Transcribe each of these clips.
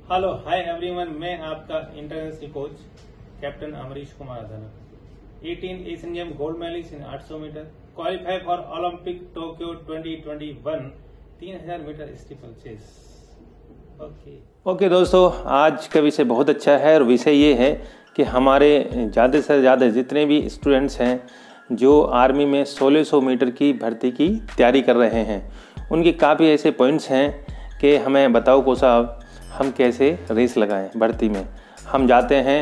Hello hi everyone, मैं आपका international coach captain Amrish Kumar Adana. 18 Asian game gold medalist in 800 meter, qualify for Olympic Tokyo 2021, 3000 meter steeplechase. Okay दोस्तों, आज का विषय बहुत अच्छा है और विषय ये है कि हमारे ज़्यादा से ज़्यादा जितने भी स्टूडेंट्स हैं जो आर्मी में 1600 मीटर की भर्ती की तैयारी कर रहे हैं, उनके काफ़ी ऐसे पॉइंट्स हैं कि हमें बताओ को साहब हम कैसे रेस लगाएं। भर्ती में हम जाते हैं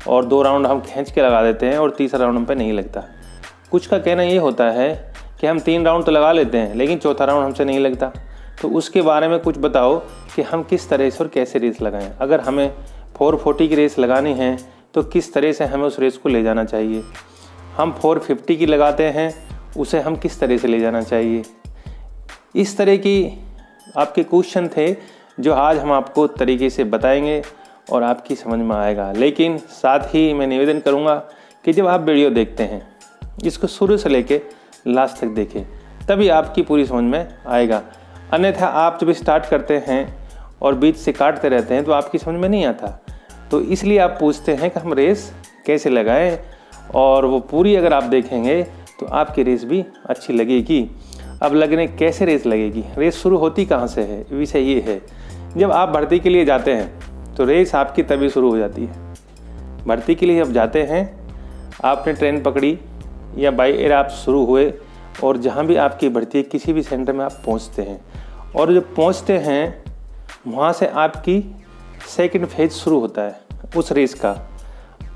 और 2 राउंड हम खींच के लगा देते हैं और तीसरा राउंड हम पे नहीं लगता। कुछ का कहना ये होता है कि हम 3 राउंड तो लगा लेते हैं लेकिन चौथा राउंड हमसे नहीं लगता। तो उसके बारे में कुछ बताओ कि हम किस तरह से और कैसे रेस लगाएं। अगर हमें 440 की रेस लगानी है तो किस तरह से हमें उस रेस को ले जाना चाहिए। हम 450 की लगाते हैं, उसे हम किस तरह से ले जाना चाहिए। इस तरह की आपके क्वेश्चन थे जो आज हम आपको तरीके से बताएंगे और आपकी समझ में आएगा। लेकिन साथ ही मैं निवेदन करूंगा कि जब आप वीडियो देखते हैं इसको शुरू से लेके लास्ट तक देखें, तभी आपकी पूरी समझ में आएगा। अन्यथा आप जब स्टार्ट करते हैं और बीच से काटते रहते हैं तो आपकी समझ में नहीं आता। तो इसलिए आप पूछते हैं कि हम रेस कैसे लगाएं, और वो पूरी अगर आप देखेंगे तो आपकी रेस भी अच्छी लगेगी। अब लगने कैसे रेस लगेगी, रेस शुरू होती कहाँ से है, विषय ये है। जब आप भर्ती के लिए जाते हैं तो रेस आपकी तभी शुरू हो जाती है। भर्ती के लिए जब जाते हैं, आपने ट्रेन पकड़ी या बाई एयर आप शुरू हुए और जहाँ भी आपकी भर्ती है किसी भी सेंटर में आप पहुँचते हैं, और जब पहुँचते हैं वहाँ से आपकी सेकंड फेज शुरू होता है उस रेस का।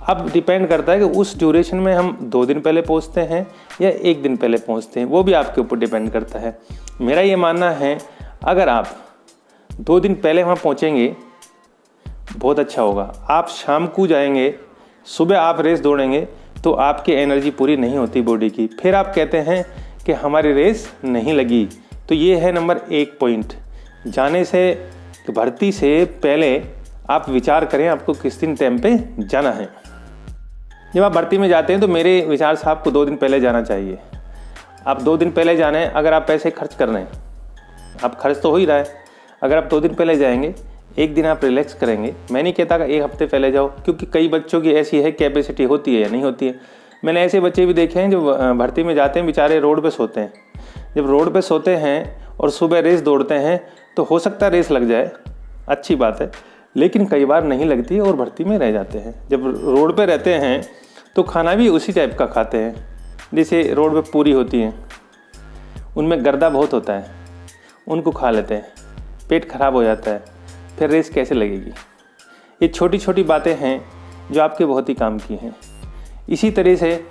अब डिपेंड करता है कि उस ड्यूरेशन में हम 2 दिन पहले पहुंचते हैं या 1 दिन पहले पहुंचते हैं, वो भी आपके ऊपर डिपेंड करता है। मेरा ये मानना है अगर आप 2 दिन पहले वहाँ पहुंचेंगे बहुत अच्छा होगा। आप शाम को जाएंगे, सुबह आप रेस दौड़ेंगे तो आपकी एनर्जी पूरी नहीं होती बॉडी की, फिर आप कहते हैं कि हमारी रेस नहीं लगी। तो ये है नंबर 1 पॉइंट। जाने से भर्ती से पहले आप विचार करें आपको किस दिन टाइम पे जाना है। जब आप भर्ती में जाते हैं तो मेरे विचार से आपको 2 दिन पहले जाना चाहिए। आप 2 दिन पहले जाना है। अगर आप पैसे खर्च कर रहे हैं, आप खर्च तो हो ही रहा है, अगर आप 2 दिन पहले जाएंगे, 1 दिन आप रिलैक्स करेंगे। मैं नहीं कहता कि 1 हफ्ते पहले जाओ, क्योंकि कई बच्चों की ऐसी है कैपेसिटी होती है या नहीं होती है। मैंने ऐसे बच्चे भी देखे हैं जो भर्ती में जाते हैं, बेचारे रोड पर सोते हैं। जब रोड पर सोते हैं और सुबह रेस दौड़ते हैं तो हो सकता है रेस लग जाए, अच्छी बात है, लेकिन कई बार नहीं लगती और भर्ती में रह जाते हैं। जब रोड पे रहते हैं तो खाना भी उसी टाइप का खाते हैं, जैसे रोड पे पूरी होती हैं, उनमें गर्दा बहुत होता है, उनको खा लेते हैं, पेट खराब हो जाता है, फिर रेस कैसे लगेगी। ये छोटी छोटी बातें हैं जो आपके बहुत ही काम की हैं। इसी तरह से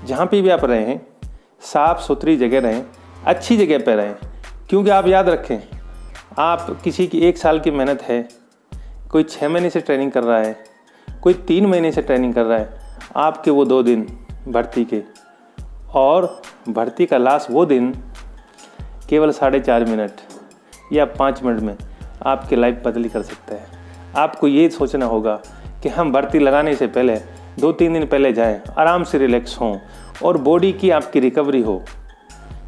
जहाँ पे भी आप रहें, साफ़ सुथरी जगह रहें, अच्छी जगह पर रहें। क्योंकि आप याद रखें, आप किसी की 1 साल की मेहनत है, कोई 6 महीने से ट्रेनिंग कर रहा है, कोई 3 महीने से ट्रेनिंग कर रहा है, आपके वो 2 दिन भर्ती के, और भर्ती का लास्ट वो दिन केवल 4.5 मिनट या 5 मिनट में आपकी लाइफ बदली कर सकता है। आपको ये सोचना होगा कि हम भर्ती लगाने से पहले 2-3 दिन पहले जाएं, आराम से रिलैक्स हों और बॉडी की आपकी रिकवरी हो।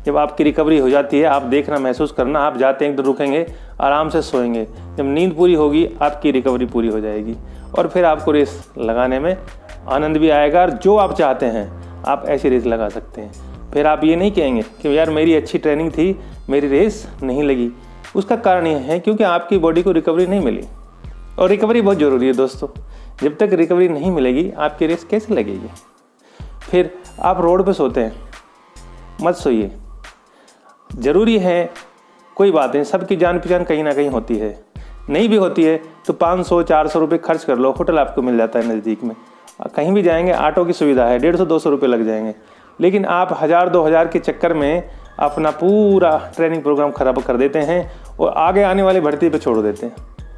जब आपकी रिकवरी हो जाती है, आप देखना महसूस करना, आप जाते हैं तो रुकेंगे, आराम से सोएंगे, जब नींद पूरी होगी आपकी रिकवरी पूरी हो जाएगी और फिर आपको रेस लगाने में आनंद भी आएगा। और जो आप चाहते हैं आप ऐसी रेस लगा सकते हैं। फिर आप ये नहीं कहेंगे कि यार मेरी अच्छी ट्रेनिंग थी, मेरी रेस नहीं लगी। उसका कारण ये है क्योंकि आपकी बॉडी को रिकवरी नहीं मिली, और रिकवरी बहुत ज़रूरी है दोस्तों। जब तक रिकवरी नहीं मिलेगी आपकी रेस कैसे लगेगी। फिर आप रोड पर सोते हैं, मत सोइए। ज़रूरी है, कोई बात नहीं, सबकी जान पहचान कहीं ना कहीं होती है, नहीं भी होती है तो 500-400 रुपये खर्च कर लो, होटल आपको मिल जाता है नज़दीक में। कहीं भी जाएंगे ऑटो की सुविधा है, 150-200 रुपये लग जाएंगे। लेकिन आप 1000-2000 के चक्कर में अपना पूरा ट्रेनिंग प्रोग्राम ख़राब कर देते हैं और आगे आने वाली भर्ती पे छोड़ देते हैं।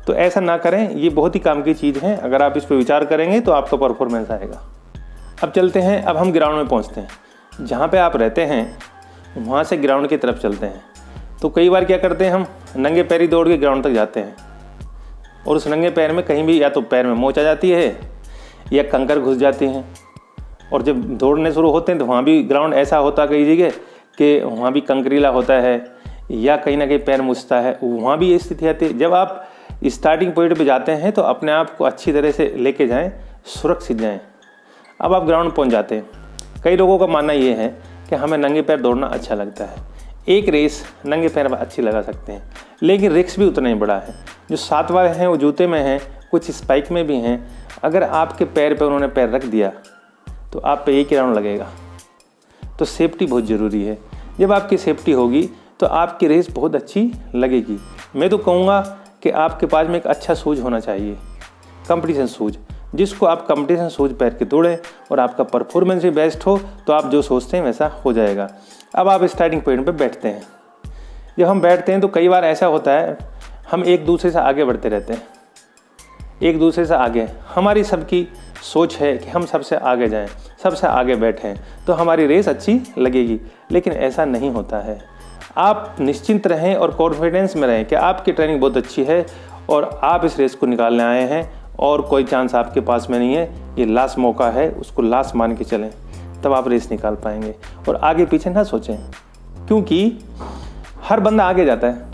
तो ऐसा ना करें, ये बहुत ही काम की चीज़ है। अगर आप इस पर विचार करेंगे तो आपका परफॉर्मेंस आएगा। अब चलते हैं, अब हम ग्राउंड में पहुँचते हैं। जहाँ पर आप रहते हैं वहाँ से ग्राउंड की तरफ चलते हैं। तो कई बार क्या करते हैं, हम नंगे पैर ही दौड़ के ग्राउंड तक जाते हैं और उस नंगे पैर में कहीं भी या तो पैर में मोच आ जाती है या कंकर घुस जाती हैं। और जब दौड़ने शुरू होते हैं तो वहाँ भी ग्राउंड ऐसा होता कई जगह कि वहाँ भी कंकरीला होता है या कहीं ना कहीं पैर मुछता है, वहाँ भी ये स्थिति आती है। जब आप स्टार्टिंग पॉइंट पे जाते हैं तो अपने आप को अच्छी तरह से लेके जाएं, सुरक्षित जाएं। अब आप ग्राउंड पहुंच जाते हैं। कई लोगों का मानना ये है कि हमें नंगे पैर दौड़ना अच्छा लगता है। एक रेस नंगे पैर में अच्छी लगा सकते हैं, लेकिन रिस्क भी उतना ही बड़ा है। जो साथ वाले हैं वो जूते में हैं, कुछ स्पाइक में भी हैं। अगर आपके पैर पे उन्होंने पैर रख दिया तो आप पे एक ही राउंड लगेगा। तो सेफ्टी बहुत ज़रूरी है। जब आपकी सेफ्टी होगी तो आपकी रेस बहुत अच्छी लगेगी। मैं तो कहूँगा कि आपके पास में एक अच्छा शूज़ होना चाहिए, कंपटीशन शूज़, जिसको आप कंपटीशन शूज़ पहन के दौड़ें और आपका परफॉर्मेंस भी बेस्ट हो तो आप जो सोचते हैं वैसा हो जाएगा। अब आप स्टार्टिंग पॉइंट पे बैठते हैं। जब हम बैठते हैं तो कई बार ऐसा होता है हम एक दूसरे से आगे बढ़ते रहते हैं, एक दूसरे से आगे। हमारी सबकी सोच है कि हम सबसे आगे जाएं, सबसे आगे बैठें तो हमारी रेस अच्छी लगेगी, लेकिन ऐसा नहीं होता है। आप निश्चिंत रहें और कॉन्फिडेंस में रहें कि आपकी ट्रेनिंग बहुत अच्छी है और आप इस रेस को निकालने आए हैं और कोई चांस आपके पास में नहीं है। ये लास्ट मौका है, उसको लास्ट मान के चलें, तब आप रेस निकाल पाएंगे। और आगे पीछे ना सोचें, क्योंकि हर बंदा आगे जाता है।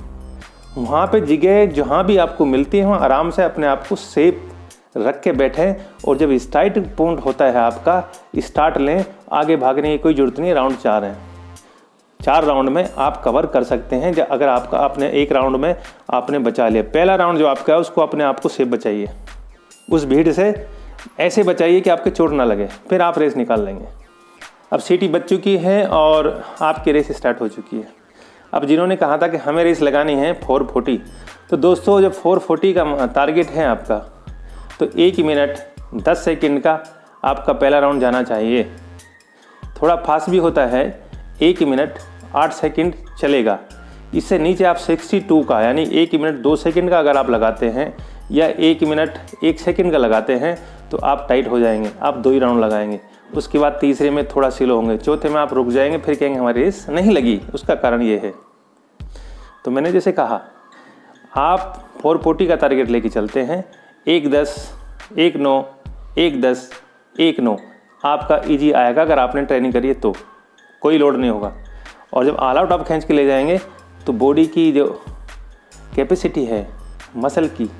वहाँ पे जगह जहाँ भी आपको मिलती है वहाँ आराम से अपने आप को सेफ रख के बैठें और जब स्टार्ट पॉइंट होता है आपका, स्टार्ट लें। आगे भागने की कोई जरूरत नहीं। राउंड 4 है, 4 राउंड में आप कवर कर सकते हैं। अगर आपका आपने एक राउंड में आपने बचा लिया, पहला राउंड जो आपका है उसको अपने आप को सेफ बचाइए, उस भीड़ से ऐसे बचाइए कि आपके चोट ना लगे, फिर आप रेस निकाल लेंगे। अब सीटी बच चुकी है और आपकी रेस स्टार्ट हो चुकी है। अब जिन्होंने कहा था कि हमें रेस लगानी है 440, तो दोस्तों जब 440 का टारगेट है आपका तो 1 मिनट 10 सेकंड का आपका पहला राउंड जाना चाहिए। थोड़ा फास्ट भी होता है, 1 मिनट 8 सेकंड चलेगा। इससे नीचे आप 62 का यानी 1 मिनट 2 सेकंड का अगर आप लगाते हैं या 1 मिनट 1 सेकंड का लगाते हैं तो आप टाइट हो जाएंगे। आप 2 ही राउंड लगाएंगे, उसके बाद तीसरे में थोड़ा स्लो होंगे, चौथे में आप रुक जाएंगे, फिर कहेंगे हमारी रेस नहीं लगी। उसका कारण ये है। तो मैंने जैसे कहा आप 440 का टारगेट लेके चलते हैं, 1:10, 1:09, 1:10, 1:09 आपका इजी आएगा। अगर आपने ट्रेनिंग करी है तो कोई लोड नहीं होगा। और जब ऑल आउट आप खींच के ले जाएंगे तो बॉडी की जो कैपेसिटी है, मसल की,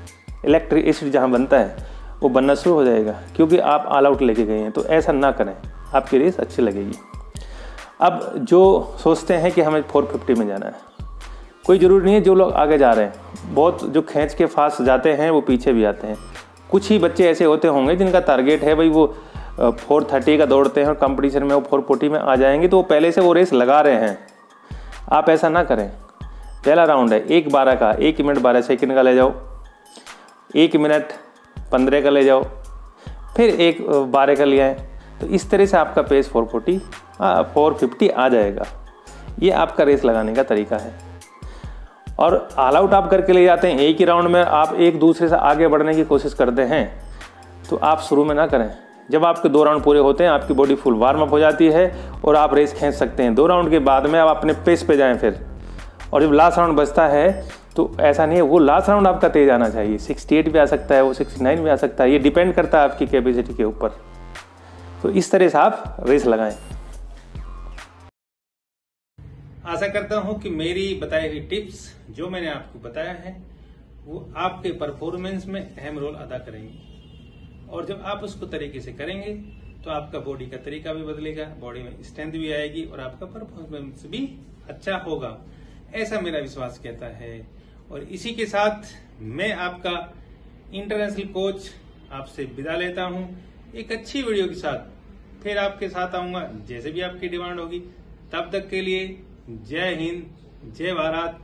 इलेक्ट्रिक एसिड जहाँ बनता है वो बनना शुरू हो जाएगा, क्योंकि आप ऑल आउट लेके गए हैं। तो ऐसा ना करें, आपकी रेस अच्छी लगेगी। अब जो सोचते हैं कि हमें 450 में जाना है, कोई ज़रूरी नहीं है। जो लोग आगे जा रहे हैं, बहुत जो खींच के फास्ट जाते हैं वो पीछे भी आते हैं। कुछ ही बच्चे ऐसे होते होंगे जिनका टारगेट है भाई वो 430 का दौड़ते हैं और कंपटीशन में वो 440 में आ जाएंगे, तो वो पहले से वो रेस लगा रहे हैं। आप ऐसा ना करें। पहला राउंड है 1:12 का, 1 मिनट 12 सेकंड का ले जाओ, 1 मिनट 15 का ले जाओ, फिर 1:12 का ले आए। तो इस तरह से आपका पेस 450 आ जाएगा। ये आपका रेस लगाने का तरीका है। और ऑल आउट आप करके ले जाते हैं, एक ही राउंड में आप एक दूसरे से आगे बढ़ने की कोशिश करते हैं, तो आप शुरू में ना करें। जब आपके 2 राउंड पूरे होते हैं, आपकी बॉडी फुल वार्म अप हो जाती है और आप रेस खींच सकते हैं। 2 राउंड के बाद में आप अपने पेस पे जाएं फिर। और जब लास्ट राउंड बचता है तो ऐसा नहीं है, वो लास्ट राउंड आपका तेज आना चाहिए। 68 भी आ सकता है, वो 69 भी आ सकता है। ये डिपेंड करता है आपकी कैपेसिटी के ऊपर। तो इस तरह से आप रेस लगाएं। आशा करता हूं कि मेरी बताई हुई टिप्स जो मैंने आपको बताया है वो आपके परफॉर्मेंस में अहम रोल अदा करेंगी। और जब आप उसको तरीके से करेंगे तो आपका बॉडी का तरीका भी बदलेगा, बॉडी में स्ट्रेंथ भी आएगी और आपका परफॉर्मेंस भी अच्छा होगा, ऐसा मेरा विश्वास कहता है। और इसी के साथ मैं आपका इंटरनेशनल कोच आपसे विदा लेता हूं। एक अच्छी वीडियो के साथ फिर आपके साथ आऊंगा, जैसे भी आपकी डिमांड होगी। तब तक के लिए जय हिंद, जय भारत,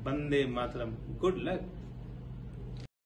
वंदे मातरम, गुड लक।